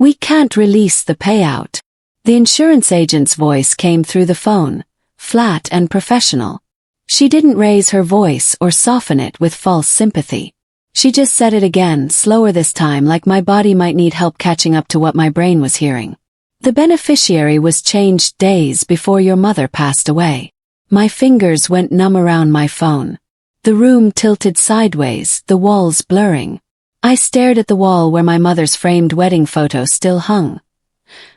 "We can't release the payout." The insurance agent's voice came through the phone, flat and professional. She didn't raise her voice or soften it with false sympathy. She just said it again, slower this time, like my body might need help catching up to what my brain was hearing. "The beneficiary was changed days before your mother passed away." My fingers went numb around my phone. The room tilted sideways, the walls blurring. I stared at the wall where my mother's framed wedding photo still hung.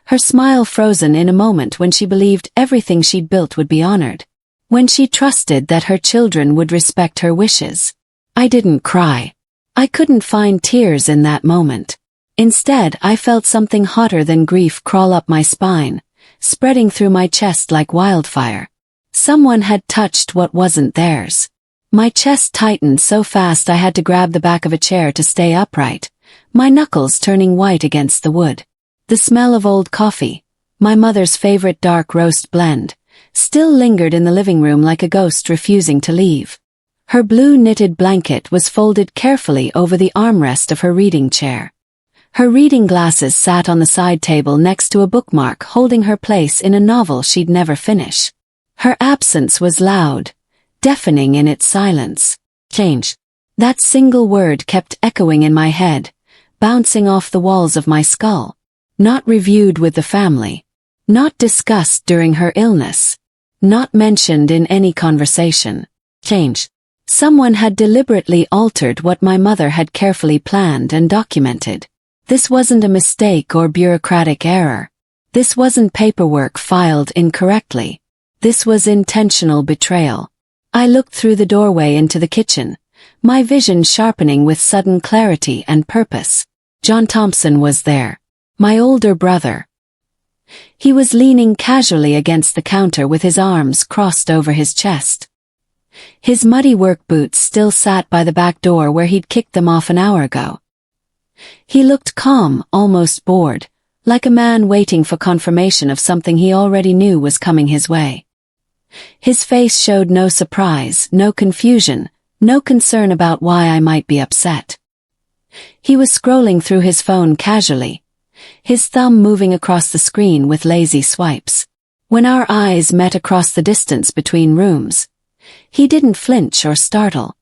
Her smile frozen in a moment when she believed everything she'd built would be honored. When she trusted that her children would respect her wishes. I didn't cry. I couldn't find tears in that moment. Instead, I felt something hotter than grief crawl up my spine, spreading through my chest like wildfire. Someone had touched what wasn't theirs. My chest tightened so fast I had to grab the back of a chair to stay upright, my knuckles turning white against the wood. The smell of old coffee, my mother's favorite dark roast blend, still lingered in the living room like a ghost refusing to leave. Her blue knitted blanket was folded carefully over the armrest of her reading chair. Her reading glasses sat on the side table next to a bookmark holding her place in a novel she'd never finish. Her absence was loud, deafening in its silence. Change. That single word kept echoing in my head, bouncing off the walls of my skull. Not reviewed with the family. Not discussed during her illness. Not mentioned in any conversation. Change. Someone had deliberately altered what my mother had carefully planned and documented. This wasn't a mistake or bureaucratic error. This wasn't paperwork filed incorrectly. This was intentional betrayal. I looked through the doorway into the kitchen, my vision sharpening with sudden clarity and purpose. John Thompson was there. My older brother. He was leaning casually against the counter with his arms crossed over his chest. His muddy work boots still sat by the back door where he'd kicked them off an hour ago. He looked calm, almost bored, like a man waiting for confirmation of something he already knew was coming his way. His face showed no surprise, no confusion, no concern about why I might be upset. He was scrolling through his phone casually, his thumb moving across the screen with lazy swipes. When our eyes met across the distance between rooms, he didn't flinch or startle.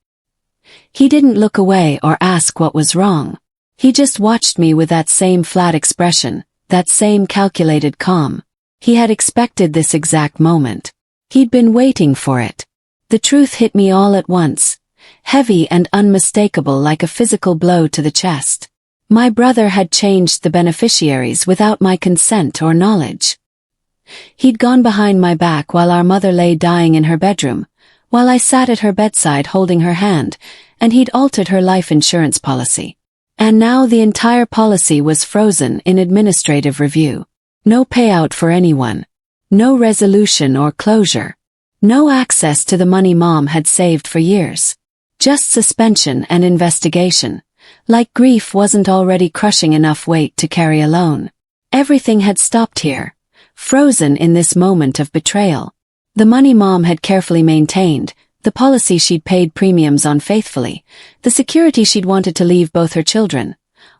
He didn't look away or ask what was wrong. He just watched me with that same flat expression, that same calculated calm. He had expected this exact moment. He'd been waiting for it. The truth hit me all at once, heavy and unmistakable like a physical blow to the chest. My brother had changed the beneficiaries without my consent or knowledge. He'd gone behind my back while our mother lay dying in her bedroom, while I sat at her bedside holding her hand, and he'd altered her life insurance policy. And now the entire policy was frozen in administrative review. No payout for anyone. No resolution or closure. No access to the money Mom had saved for years. Just suspension and investigation. Like grief wasn't already crushing enough weight to carry alone. Everything had stopped here, frozen in this moment of betrayal. The money Mom had carefully maintained, the policy she'd paid premiums on faithfully, the security she'd wanted to leave both her children.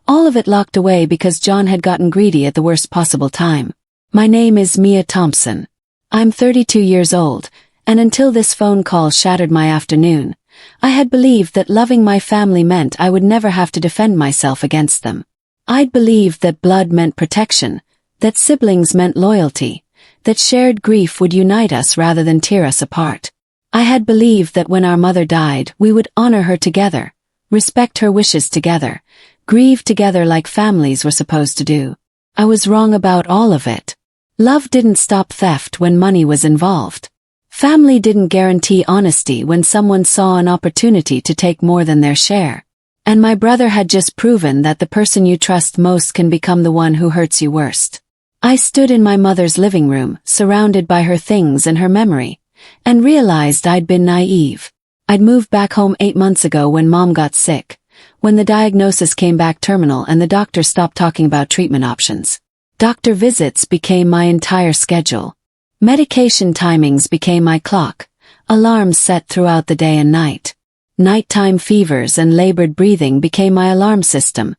All of it locked away because John had gotten greedy at the worst possible time. My name is Mia Thompson. I'm 32 years old, and until this phone call shattered my afternoon, I had believed that loving my family meant I would never have to defend myself against them. I'd believed that blood meant protection, that siblings meant loyalty, that shared grief would unite us rather than tear us apart. I had believed that when our mother died, we would honor her together, respect her wishes together, grieve together like families were supposed to do. I was wrong about all of it. Love didn't stop theft when money was involved. Family didn't guarantee honesty when someone saw an opportunity to take more than their share. And my brother had just proven that the person you trust most can become the one who hurts you worst. I stood in my mother's living room, surrounded by her things and her memory, and realized I'd been naive. I'd moved back home 8 months ago when Mom got sick, when the diagnosis came back terminal and the doctor stopped talking about treatment options. Doctor visits became my entire schedule. Medication timings became my clock, alarms set throughout the day and night. Nighttime fevers and labored breathing became my alarm system,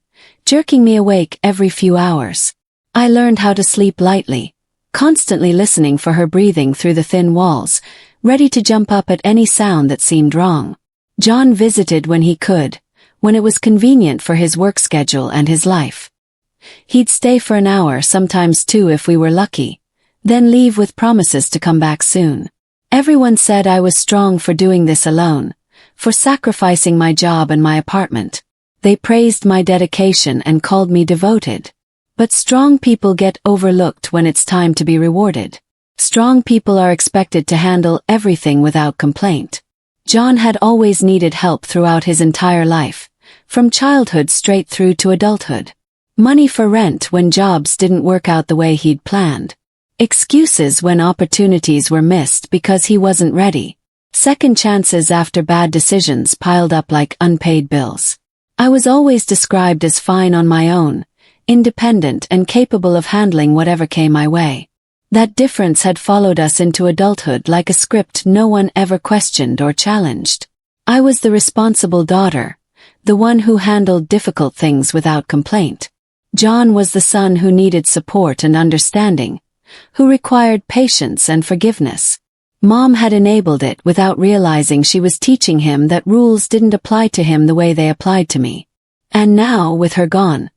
jerking me awake every few hours. I learned how to sleep lightly, constantly listening for her breathing through the thin walls, ready to jump up at any sound that seemed wrong. John visited when he could, when it was convenient for his work schedule and his life. He'd stay for an hour, sometimes two if we were lucky, then leave with promises to come back soon. Everyone said I was strong for doing this alone, for sacrificing my job and my apartment. They praised my dedication and called me devoted. But strong people get overlooked when it's time to be rewarded. Strong people are expected to handle everything without complaint. John had always needed help throughout his entire life, from childhood straight through to adulthood. Money for rent when jobs didn't work out the way he'd planned. Excuses when opportunities were missed because he wasn't ready. Second chances after bad decisions piled up like unpaid bills. I was always described as fine on my own, independent and capable of handling whatever came my way. That difference had followed us into adulthood like a script no one ever questioned or challenged. I was the responsible daughter, the one who handled difficult things without complaint. John was the son who needed support and understanding, who required patience and forgiveness. Mom had enabled it without realizing she was teaching him that rules didn't apply to him the way they applied to me. And now, with her gone,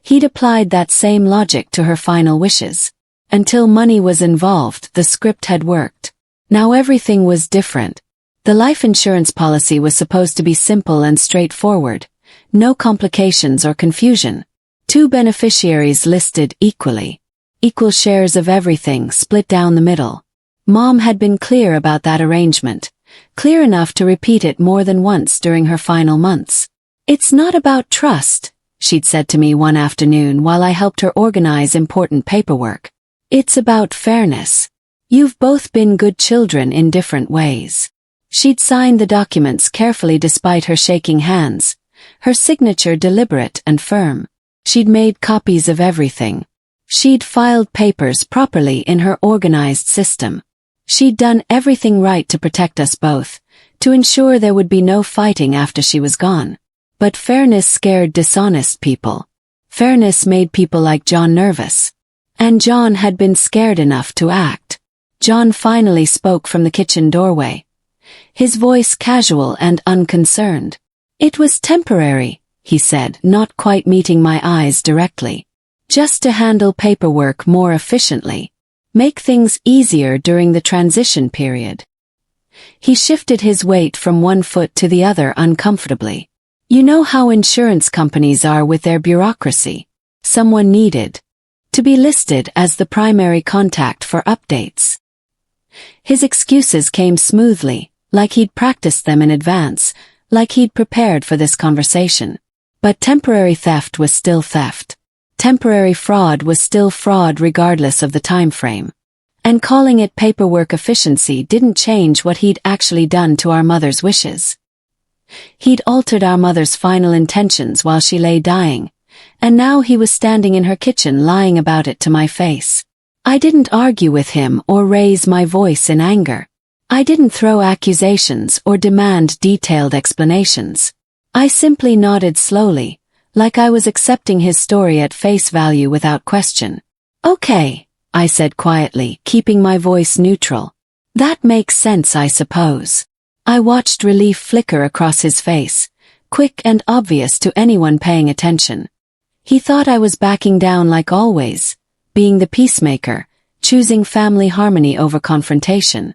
he'd applied that same logic to her final wishes. Until money was involved, the script had worked. Now everything was different. The life insurance policy was supposed to be simple and straightforward, no complications or confusion. 2 beneficiaries listed equally. Equal shares of everything split down the middle. Mom had been clear about that arrangement, clear enough to repeat it more than once during her final months. "It's not about trust," she'd said to me one afternoon while I helped her organize important paperwork. "It's about fairness. You've both been good children in different ways." She'd signed the documents carefully despite her shaking hands, her signature deliberate and firm. She'd made copies of everything. She'd filed papers properly in her organized system. She'd done everything right to protect us both, to ensure there would be no fighting after she was gone. But fairness scared dishonest people. Fairness made people like John nervous. And John had been scared enough to act. John finally spoke from the kitchen doorway, his voice casual and unconcerned. "It was temporary," he said, not quite meeting my eyes directly. "Just to handle paperwork more efficiently. Make things easier during the transition period." He shifted his weight from one foot to the other uncomfortably. "You know how insurance companies are with their bureaucracy. Someone needed to be listed as the primary contact for updates." His excuses came smoothly, like he'd practiced them in advance, like he'd prepared for this conversation. But temporary theft was still theft. Temporary fraud was still fraud regardless of the time frame. And calling it paperwork efficiency didn't change what he'd actually done to our mother's wishes. He'd altered our mother's final intentions while she lay dying, and now he was standing in her kitchen lying about it to my face. I didn't argue with him or raise my voice in anger. I didn't throw accusations or demand detailed explanations. I simply nodded slowly, like I was accepting his story at face value without question. "Okay," I said quietly, keeping my voice neutral. "That makes sense, I suppose." I watched relief flicker across his face, quick and obvious to anyone paying attention. He thought I was backing down like always, being the peacemaker, choosing family harmony over confrontation.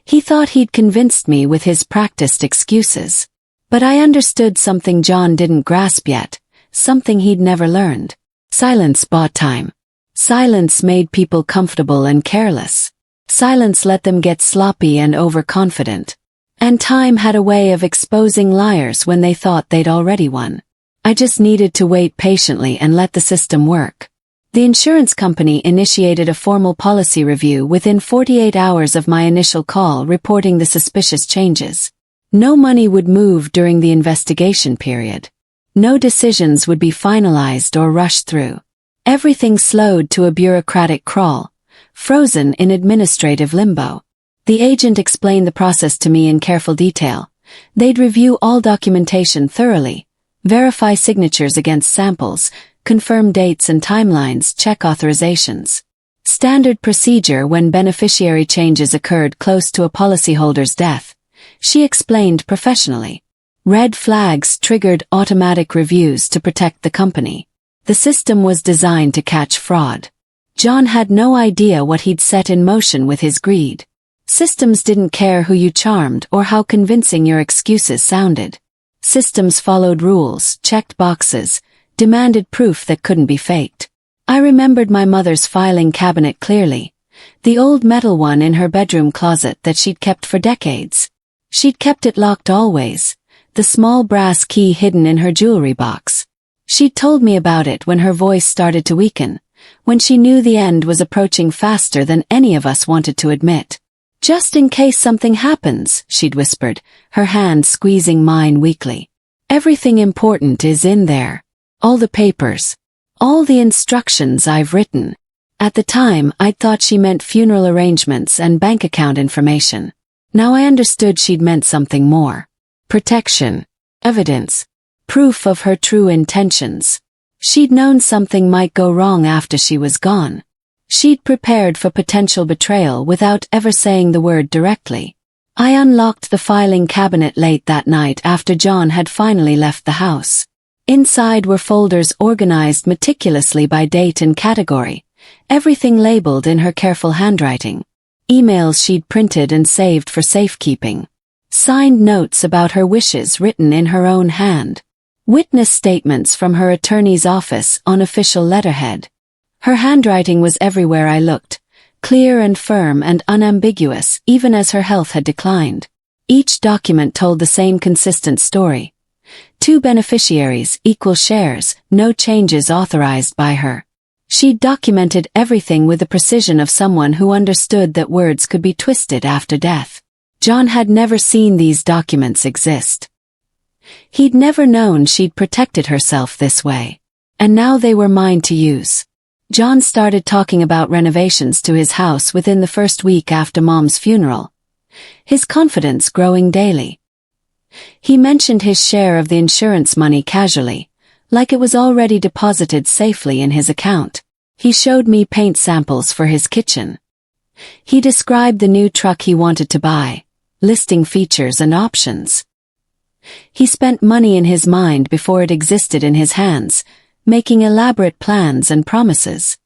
He thought he'd convinced me with his practiced excuses. But I understood something John didn't grasp yet, something he'd never learned. Silence bought time. Silence made people comfortable and careless. Silence let them get sloppy and overconfident. And time had a way of exposing liars when they thought they'd already won. I just needed to wait patiently and let the system work. The insurance company initiated a formal policy review within 48 hours of my initial call reporting the suspicious changes. No money would move during the investigation period. No decisions would be finalized or rushed through. Everything slowed to a bureaucratic crawl, frozen in administrative limbo. The agent explained the process to me in careful detail. They'd review all documentation thoroughly, verify signatures against samples, confirm dates and timelines, check authorizations. Standard procedure when beneficiary changes occurred close to a policyholder's death, she explained professionally. Red flags triggered automatic reviews to protect the company. The system was designed to catch fraud. John had no idea what he'd set in motion with his greed. Systems didn't care who you charmed or how convincing your excuses sounded. Systems followed rules, checked boxes, demanded proof that couldn't be faked. I remembered my mother's filing cabinet clearly, the old metal one in her bedroom closet that she'd kept for decades. She'd kept it locked always, the small brass key hidden in her jewelry box. She'd told me about it when her voice started to weaken, when she knew the end was approaching faster than any of us wanted to admit. Just in case something happens, she'd whispered, her hand squeezing mine weakly. Everything important is in there. All the papers. All the instructions I've written. At the time, I'd thought she meant funeral arrangements and bank account information. Now I understood she'd meant something more. Protection. Evidence. Proof of her true intentions. She'd known something might go wrong after she was gone. She'd prepared for potential betrayal without ever saying the word directly. I unlocked the filing cabinet late that night after John had finally left the house. Inside were folders organized meticulously by date and category, everything labeled in her careful handwriting. Emails she'd printed and saved for safekeeping. Signed notes about her wishes written in her own hand. Witness statements from her attorney's office on official letterhead. Her handwriting was everywhere I looked, clear and firm and unambiguous even as her health had declined. Each document told the same consistent story. 2 beneficiaries, equal shares, no changes authorized by her. She'd documented everything with the precision of someone who understood that words could be twisted after death. John had never seen these documents exist. He'd never known she'd protected herself this way. And now they were mine to use. John started talking about renovations to his house within the first week after Mom's funeral. His confidence growing daily. He mentioned his share of the insurance money casually, like it was already deposited safely in his account. He showed me paint samples for his kitchen. He described the new truck he wanted to buy, listing features and options. He spent money in his mind before it existed in his hands, making elaborate plans and promises.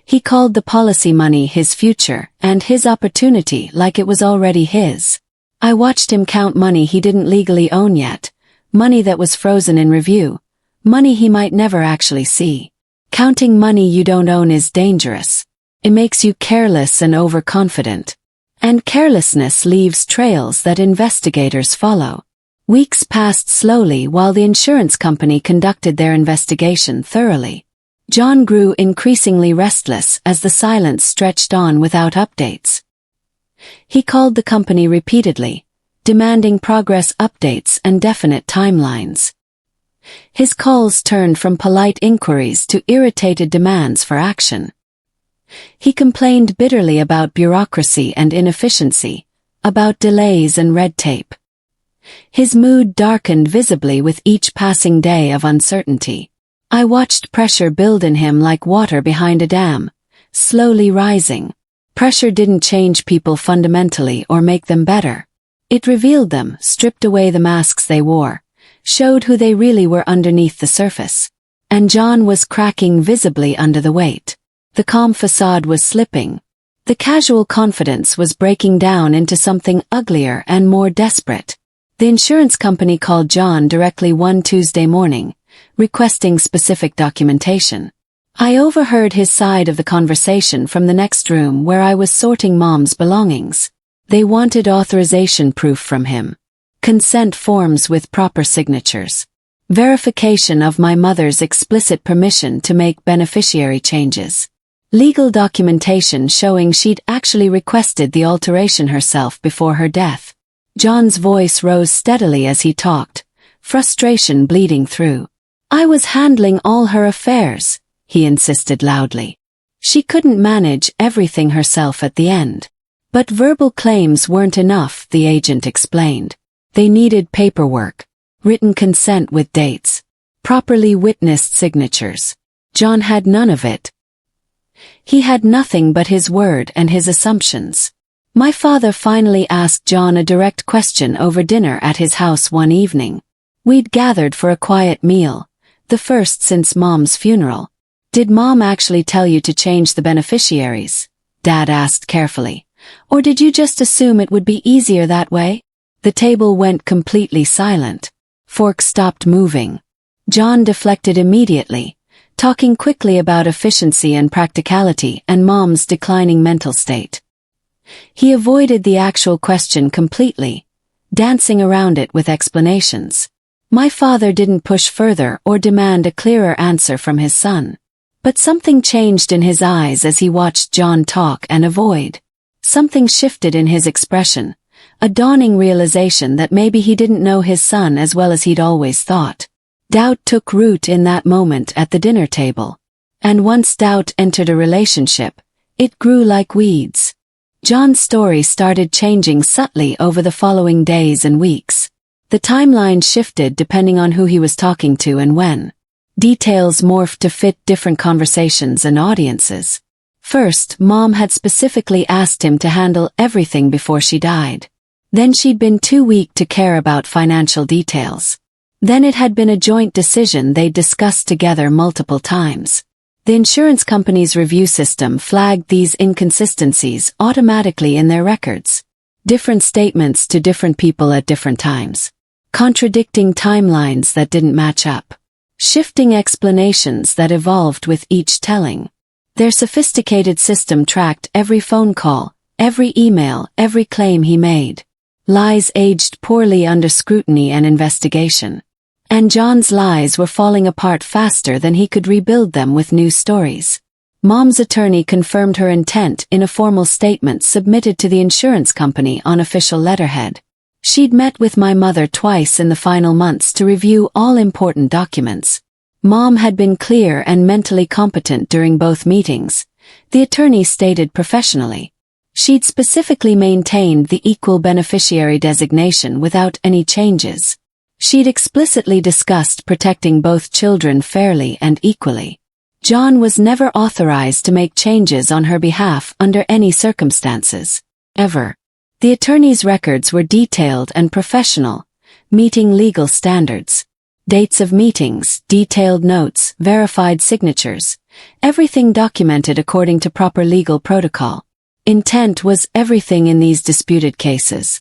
He called the policy money his future and his opportunity like it was already his. I watched him count money he didn't legally own yet, money that was frozen in review, money he might never actually see. Counting money you don't own is dangerous. It makes you careless and overconfident. And carelessness leaves trails that investigators follow. Weeks passed slowly while the insurance company conducted their investigation thoroughly. John grew increasingly restless as the silence stretched on without updates. He called the company repeatedly, demanding progress updates and definite timelines. His calls turned from polite inquiries to irritated demands for action. He complained bitterly about bureaucracy and inefficiency, about delays and red tape. His mood darkened visibly with each passing day of uncertainty. I watched pressure build in him like water behind a dam, slowly rising. Pressure didn't change people fundamentally or make them better. It revealed them, stripped away the masks they wore, showed who they really were underneath the surface. And John was cracking visibly under the weight. The calm facade was slipping. The casual confidence was breaking down into something uglier and more desperate. The insurance company called John directly one Tuesday morning, requesting specific documentation. I overheard his side of the conversation from the next room where I was sorting Mom's belongings. They wanted authorization proof from him. Consent forms with proper signatures. Verification of my mother's explicit permission to make beneficiary changes. Legal documentation showing she'd actually requested the alteration herself before her death. John's voice rose steadily as he talked, frustration bleeding through. I was handling all her affairs, he insisted loudly. She couldn't manage everything herself at the end. But verbal claims weren't enough, the agent explained. They needed paperwork. written consent with dates, properly witnessed signatures. John had none of it. He had nothing but his word and his assumptions. My father finally asked John a direct question over dinner at his house one evening. We'd gathered for a quiet meal, the first since Mom's funeral. "Did Mom actually tell you to change the beneficiaries?" Dad asked carefully. "Or did you just assume it would be easier that way?" The table went completely silent. Forks stopped moving. John deflected immediately, talking quickly about efficiency and practicality and Mom's declining mental state. He avoided the actual question completely, dancing around it with explanations. My father didn't push further or demand a clearer answer from his son. But something changed in his eyes as he watched John talk and avoid. Something shifted in his expression, a dawning realization that maybe he didn't know his son as well as he'd always thought. Doubt took root in that moment at the dinner table. And once doubt entered a relationship, it grew like weeds. John's story started changing subtly over the following days and weeks. The timeline shifted depending on who he was talking to and when. Details morphed to fit different conversations and audiences. First, Mom had specifically asked him to handle everything before she died. Then she'd been too weak to care about financial details. Then it had been a joint decision they'd discussed together multiple times. The insurance company's review system flagged these inconsistencies automatically in their records. Different statements to different people at different times. Contradicting timelines that didn't match up. Shifting explanations that evolved with each telling. Their sophisticated system tracked every phone call, every email, every claim he made. Lies aged poorly under scrutiny and investigation. And John's lies were falling apart faster than he could rebuild them with new stories. Mom's attorney confirmed her intent in a formal statement submitted to the insurance company on official letterhead. She'd met with my mother twice in the final months to review all important documents. Mom had been clear and mentally competent during both meetings, the attorney stated professionally. She'd specifically maintained the equal beneficiary designation without any changes. She'd explicitly discussed protecting both children fairly and equally. John was never authorized to make changes on her behalf under any circumstances. Ever. The attorney's records were detailed and professional, meeting legal standards. Dates of meetings, detailed notes, verified signatures, everything documented according to proper legal protocol. Intent was everything in these disputed cases.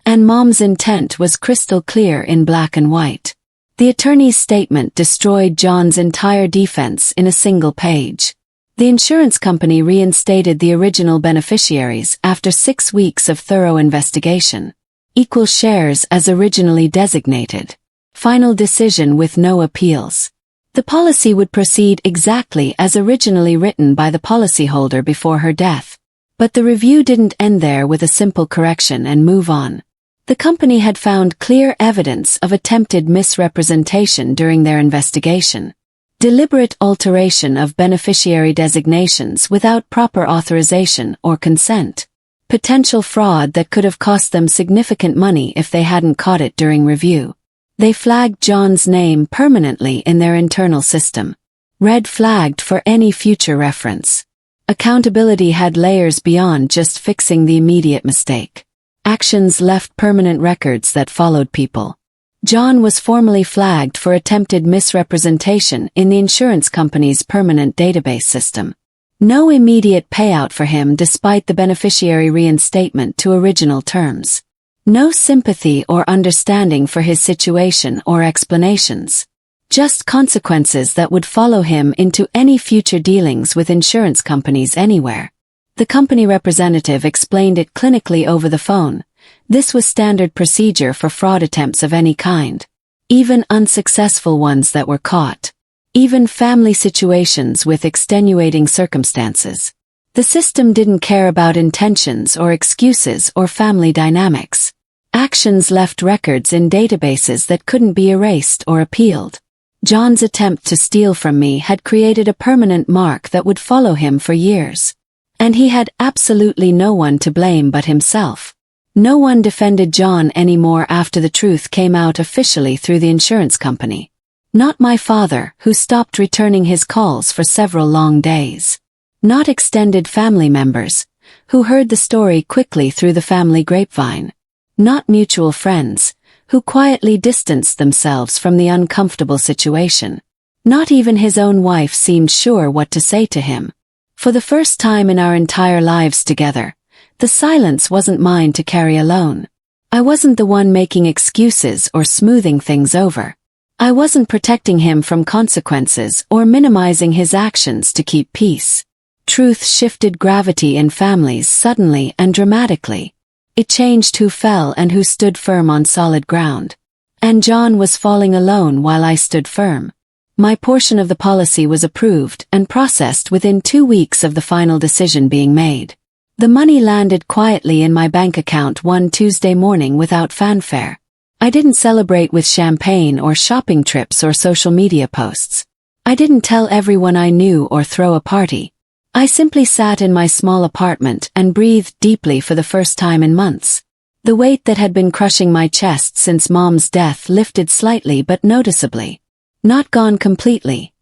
And Mom's intent was crystal clear in black and white. The attorney's statement destroyed John's entire defense in a single page. The insurance company reinstated the original beneficiaries after 6 weeks of thorough investigation. Equal shares as originally designated. Final decision with no appeals. The policy would proceed exactly as originally written by the policyholder before her death. But the review didn't end there with a simple correction and move on. The company had found clear evidence of attempted misrepresentation during their investigation. Deliberate alteration of beneficiary designations without proper authorization or consent. Potential fraud that could have cost them significant money if they hadn't caught it during review. They flagged John's name permanently in their internal system. Red flagged for any future reference. Accountability had layers beyond just fixing the immediate mistake. Actions left permanent records that followed people. John was formally flagged for attempted misrepresentation in the insurance company's permanent database system. No immediate payout for him despite the beneficiary reinstatement to original terms. No sympathy or understanding for his situation or explanations. Just consequences that would follow him into any future dealings with insurance companies anywhere. The company representative explained it clinically over the phone. This was standard procedure for fraud attempts of any kind. Even unsuccessful ones that were caught. Even family situations with extenuating circumstances. The system didn't care about intentions or excuses or family dynamics. Actions left records in databases that couldn't be erased or appealed. John's attempt to steal from me had created a permanent mark that would follow him for years. And he had absolutely no one to blame but himself. No one defended John anymore after the truth came out officially through the insurance company. Not my father, who stopped returning his calls for several long days. Not extended family members, who heard the story quickly through the family grapevine. Not mutual friends, who quietly distanced themselves from the uncomfortable situation. Not even his own wife seemed sure what to say to him. For the first time in our entire lives together, the silence wasn't mine to carry alone. I wasn't the one making excuses or smoothing things over. I wasn't protecting him from consequences or minimizing his actions to keep peace. Truth shifted gravity in families suddenly and dramatically. It changed who fell and who stood firm on solid ground. And John was falling alone while I stood firm. My portion of the policy was approved and processed within 2 weeks of the final decision being made. The money landed quietly in my bank account one Tuesday morning without fanfare. I didn't celebrate with champagne or shopping trips or social media posts. I didn't tell everyone I knew or throw a party. I simply sat in my small apartment and breathed deeply for the first time in months. The weight that had been crushing my chest since Mom's death lifted slightly but noticeably. Not gone completely.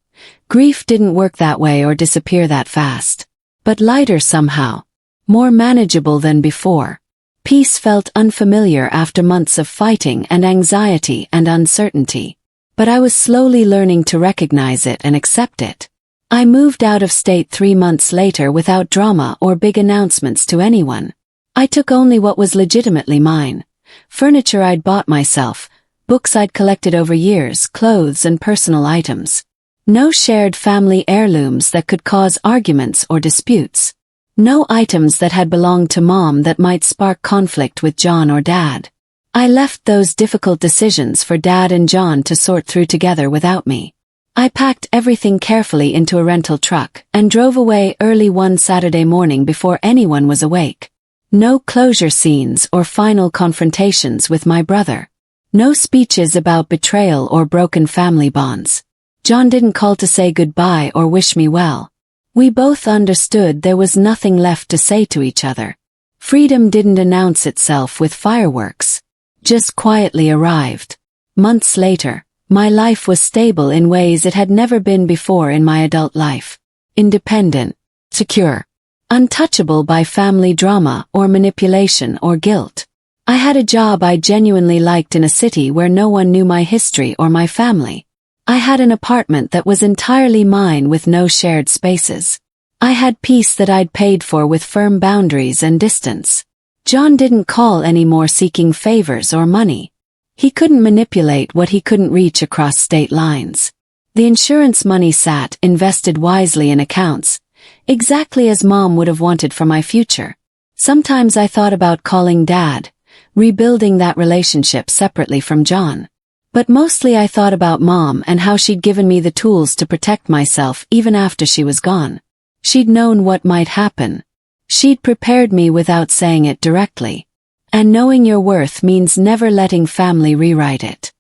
Grief didn't work that way or disappear that fast. But lighter somehow. More manageable than before. Peace felt unfamiliar after months of fighting and anxiety and uncertainty. But I was slowly learning to recognize it and accept it. I moved out of state 3 months later without drama or big announcements to anyone. I took only what was legitimately mine. Furniture I'd bought myself, books I'd collected over years, clothes and personal items. No shared family heirlooms that could cause arguments or disputes. No items that had belonged to Mom that might spark conflict with John or Dad. I left those difficult decisions for Dad and John to sort through together without me. I packed everything carefully into a rental truck and drove away early one Saturday morning before anyone was awake. No closure scenes or final confrontations with my brother. No speeches about betrayal or broken family bonds. John didn't call to say goodbye or wish me well. We both understood there was nothing left to say to each other. Freedom didn't announce itself with fireworks. Just quietly arrived. Months later, my life was stable in ways it had never been before in my adult life. Independent. Secure. Untouchable by family drama or manipulation or guilt. I had a job I genuinely liked in a city where no one knew my history or my family. I had an apartment that was entirely mine with no shared spaces. I had peace that I'd paid for with firm boundaries and distance. John didn't call anymore seeking favors or money. He couldn't manipulate what he couldn't reach across state lines. The insurance money sat invested wisely in accounts, exactly as Mom would have wanted for my future. Sometimes I thought about calling Dad, rebuilding that relationship separately from John. But mostly I thought about Mom and how she'd given me the tools to protect myself even after she was gone. She'd known what might happen. She'd prepared me without saying it directly. And knowing your worth means never letting family rewrite it.